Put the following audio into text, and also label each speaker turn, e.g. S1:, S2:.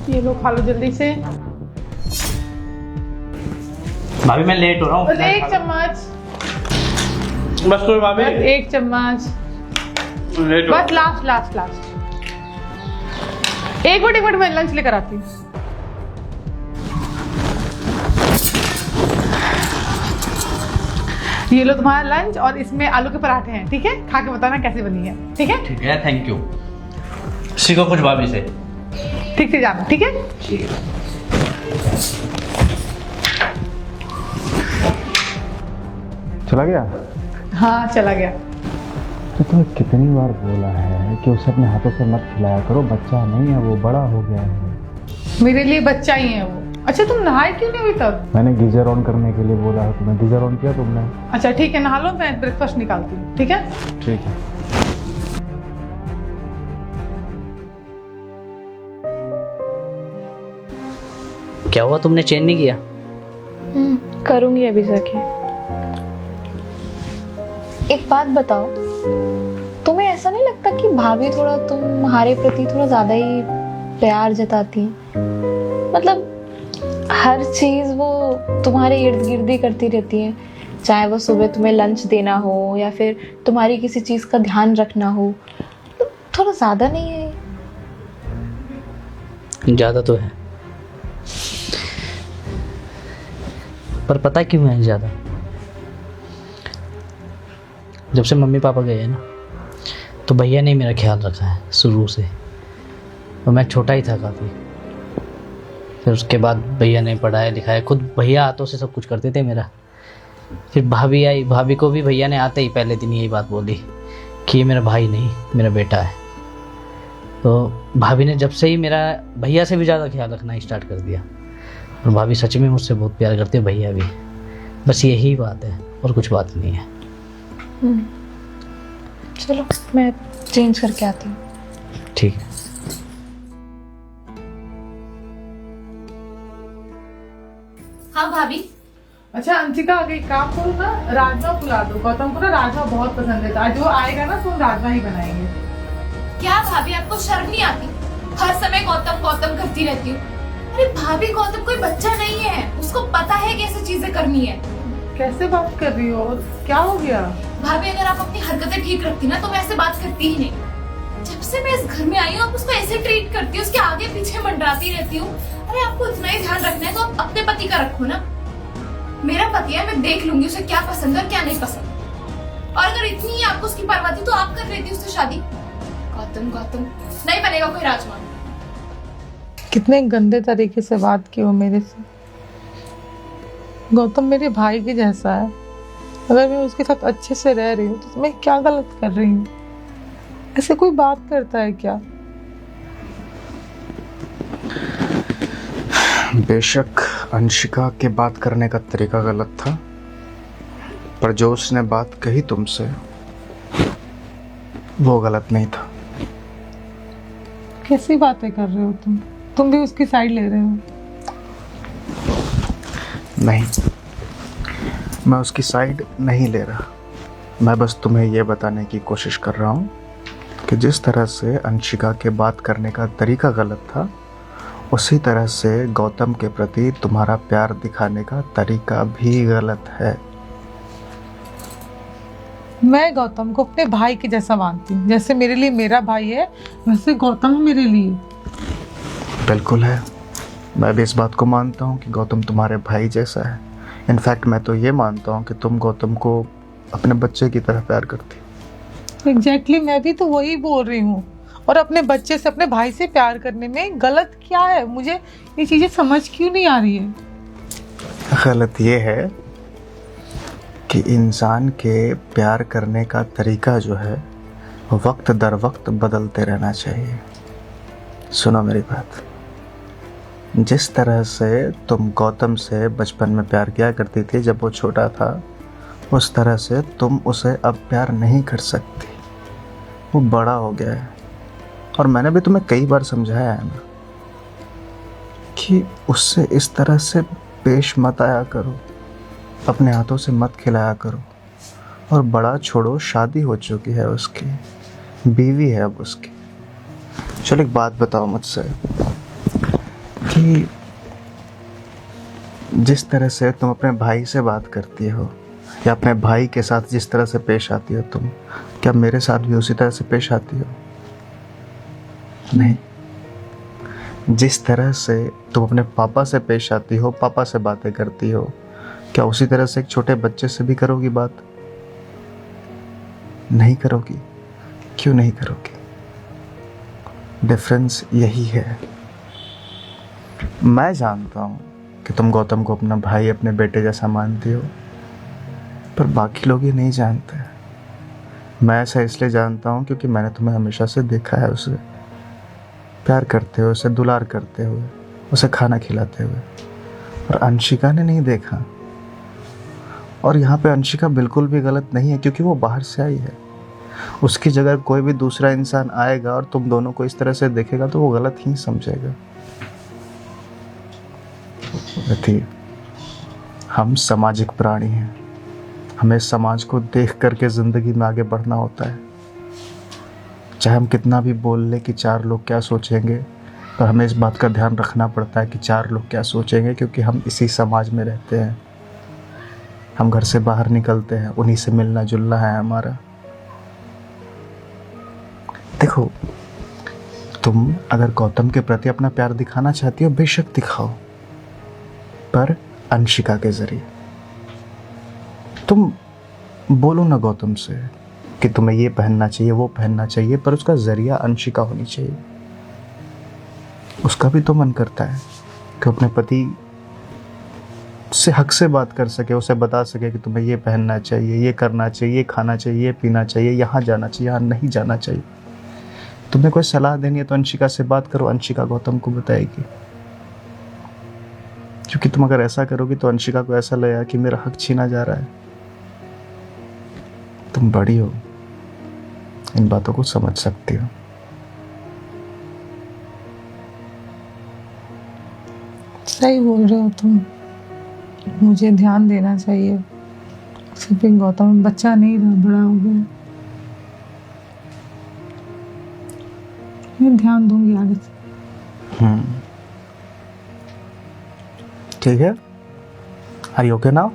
S1: ये लो खा लो जल्दी से।
S2: भाभी मैं लेट हो रहा हूँ।
S1: एक चम्मच
S2: बस कोई भाभी,
S1: एक चम्मच
S2: लेट हो।
S1: बस, लास्ट लास्ट लास्ट। एक मिनट मैं लंच लेकर आती हूँ। ये लो तुम्हारा लंच और इसमें आलू के पराठे हैं, ठीक है? खा के बताना कैसी बनी है, ठीक है?
S2: ठीक है, थैंक यू। सीखो कुछ भाभी से।
S1: ठीक से जाना, ठीक है?
S2: ठीक है।
S3: चला गया?
S1: हाँ चला गया।
S3: तो तुम्हें कितनी बार बोला है कि उसे अपने हाथों से मत खिलाया करो, बच्चा नहीं है वो, बड़ा हो गया है।
S1: मेरे लिए बच्चा ही है वो। अच्छा तुम नहाए क्यों नहीं अभी तक?
S3: मैंने गीजर ऑन करने के लिए बोला है तुम्हें, गीजर ऑन किया तुमने?
S1: अच्छा ठीक है, नहा लो, मैं ब्रेकफास्ट निकालती हूँ, ठीक है?
S3: ठीक है।
S2: क्या हुआ, तुमने चेंज नहीं किया?
S4: करूंगी अभी जाके। एक बात बताओ, तुम्हें ऐसा नहीं लगता कि भाभी थोड़ा तुम्हारे प्रति थोड़ा ज्यादा ही प्यार जताती है? मतलब हर चीज वो तुम्हारे इर्द गिर्द ही करती रहती है, चाहे वो सुबह तुम्हें लंच देना हो या फिर तुम्हारी किसी चीज का ध्यान रखना हो। तो थोड़ा ज्यादा नहीं है?
S2: ज्यादा तो है, पर पता क्यों है ज्यादा? जब से मम्मी पापा गए हैं ना, तो भैया ने मेरा ख्याल रखा है शुरू से। और मैं छोटा ही था काफ़ी। फिर उसके बाद भैया ने पढ़ाया लिखाया, खुद भैया हाथों से सब कुछ करते थे मेरा। फिर भाभी आई, भाभी को भी भैया ने आते ही पहले दिन यही बात बोली कि ये मेरा भाई नहीं, मेरा बेटा है। तो भाभी ने जब से ही मेरा भैया से भी ज़्यादा ख्याल रखना स्टार्ट कर दिया। और भाभी सच में मुझसे बहुत प्यार करते हैं, भैया भी। बस यही बात है और कुछ बात नहीं है।
S4: चलो मैं चेंज करके आती हूँ।
S2: ठीक है।
S5: हाँ भाभी।
S1: अच्छा अंशिका, आगे एक काम करो ना, राजमा बुला दो। गौतम को ना राजमा बहुत पसंद है, तो आज वो आएगा ना तो हम राजमा ही बनाएंगे।
S5: क्या भाभी आपको शर्म नहीं आती? हर समय गौतम गौतम करती रहती हूँ। अरे भाभी, गौतम कोई बच्चा नहीं है, उसको पता है कैसे चीजें करनी है।
S1: कैसे बात कर रही हो, क्या हो गया?
S5: भाभी अगर आप अपनी हरकतें ठीक रखती ना तो मैं ऐसे बात करती ही नहीं। जब से मैं इस घर में आई हूँ आप उसको ऐसे ट्रीट करती हो, उसके आगे पीछे मंडराती रहती हूँ। अरे आपको इतना ही ध्यान रखना है तो आप अपने पति का रखो ना। मेरा पति है, मैं देख लूंगी उसे क्या पसंद है और क्या नहीं पसंद। और अगर इतनी ही आपको उसकी परवाह थी तो आप कर लेती उससे शादी। गौतम गौतम नहीं बनेगा कोई राजमा।
S1: कितने गंदे तरीके से बात की हो मेरे से। गौतम मेरे भाई के जैसा है, अगर मैं उसके साथ अच्छे से रह रही हूँ तो मैं क्या गलत कर रही हूँ? ऐसे कोई बात करता है क्या?
S3: बेशक अंशिका के बात करने का तरीका गलत था, पर जो उसने बात कही तुमसे वो गलत नहीं था।
S1: कैसी बातें कर रहे हो तुम भी उसकी साइड ले रहे हो?
S3: नहीं, मैं उसकी साइड नहीं ले रहा। मैं बस तुम्हें यह बताने की कोशिश कर रहा हूँ कि जिस तरह से अंशिका के बात करने का तरीका गलत था, उसी तरह से गौतम के प्रति तुम्हारा प्यार दिखाने का तरीका भी गलत है।
S1: मैं गौतम को अपने भाई के जैसा मानती हूँ। जैसे मेरे लिए मेरा भाई है, वैसे गौतम मेरे लिए।
S3: बिल्कुल है, मैं भी इस बात को मानता हूँ कि गौतम तुम्हारे भाई जैसा है। इनफैक्ट मैं तो ये मानता हूँ कि तुम गौतम को अपने बच्चे की तरह प्यार करती हो।
S1: एग्जैक्टली, मैं भी तो वही बोल रही हूँ। और अपने बच्चे से, अपने भाई से प्यार करने में गलत क्या है? मुझे ये चीजें समझ क्यों नहीं आ रही है?
S3: गलत ये है कि इंसान के प्यार करने का तरीका जो है वक्त दर वक्त बदलते रहना चाहिए। सुनो मेरी बात, जिस तरह से तुम गौतम से बचपन में प्यार किया करती थी जब वो छोटा था, उस तरह से तुम उसे अब प्यार नहीं कर सकती। वो बड़ा हो गया है। और मैंने भी तुम्हें कई बार समझाया है ना कि उससे इस तरह से पेश मत आया करो, अपने हाथों से मत खिलाया करो। और बड़ा छोड़ो, शादी हो चुकी है उसकी, बीवी है अब उसकी। चलो एक बात बताओ मुझसे, कि जिस तरह से तुम अपने भाई से बात करती हो या अपने भाई के साथ जिस तरह से पेश आती हो तुम, क्या मेरे साथ भी उसी तरह से पेश आती हो? नहीं। जिस तरह से तुम अपने पापा से पेश आती हो, पापा से बातें करती हो, क्या उसी तरह से एक छोटे बच्चे से भी करोगी बात? नहीं करोगी। क्यों नहीं करोगी? डिफरेंस यही है। मैं जानता हूँ कि तुम गौतम को अपना भाई, अपने बेटे जैसा मानती हो, पर बाकी लोग ये नहीं जानते। मैं ऐसा इसलिए जानता हूँ क्योंकि मैंने तुम्हें हमेशा से देखा है उसे प्यार करते हुए, उसे दुलार करते हुए, उसे खाना खिलाते हुए। और अंशिका ने नहीं देखा। और यहाँ पे अंशिका बिल्कुल भी गलत नहीं है क्योंकि वो बाहर से आई है। उसकी जगह कोई भी दूसरा इंसान आएगा और तुम दोनों को इस तरह से देखेगा तो वो गलत ही समझेगा। हम सामाजिक प्राणी हैं। हमें समाज को देख करके ज़िंदगी में आगे बढ़ना होता है। चाहे हम कितना भी बोल लें कि 4 लोग क्या सोचेंगे, पर हमें इस बात का ध्यान रखना पड़ता है कि 4 लोग क्या सोचेंगे, क्योंकि हम इसी समाज में रहते हैं। हम घर से बाहर निकलते हैं, उन्हीं से मिलना जुलना है हमारा। देखो, तुम अगर गौतम के प्रति अपना प्यार दिखाना चाहती हो, बेशक दिखाओ, पर अंशिका के जरिए। तुम बोलो ना गौतम से कि तुम्हें ये पहनना चाहिए, वो पहनना चाहिए, पर उसका जरिया अंशिका होनी चाहिए। उसका भी तो मन करता है कि अपने पति से हक से बात कर सके, उसे बता सके कि तुम्हें ये पहनना चाहिए, ये करना चाहिए, ये खाना चाहिए, ये पीना चाहिए, यहाँ जाना चाहिए, यहाँ नहीं जाना चाहिए। तुम्हें कोई सलाह देनी है तो अंशिका से बात करो, अंशिका गौतम को बताएगी। क्योंकि तुम अगर ऐसा करोगी तो अंशिका को ऐसा लगेगा कि मेरा हक छीना जा रहा है। तुम बड़ी हो, इन बातों को समझ सकती हो।
S1: सही बोल रहे हो तुम। मुझे ध्यान देना चाहिए। सिर्फ एक गौतम बच्चा नहीं रहा, बड़ा हो गया। मैं ध्यान दूंगी आगे से।
S3: ठीक है। Are you okay now?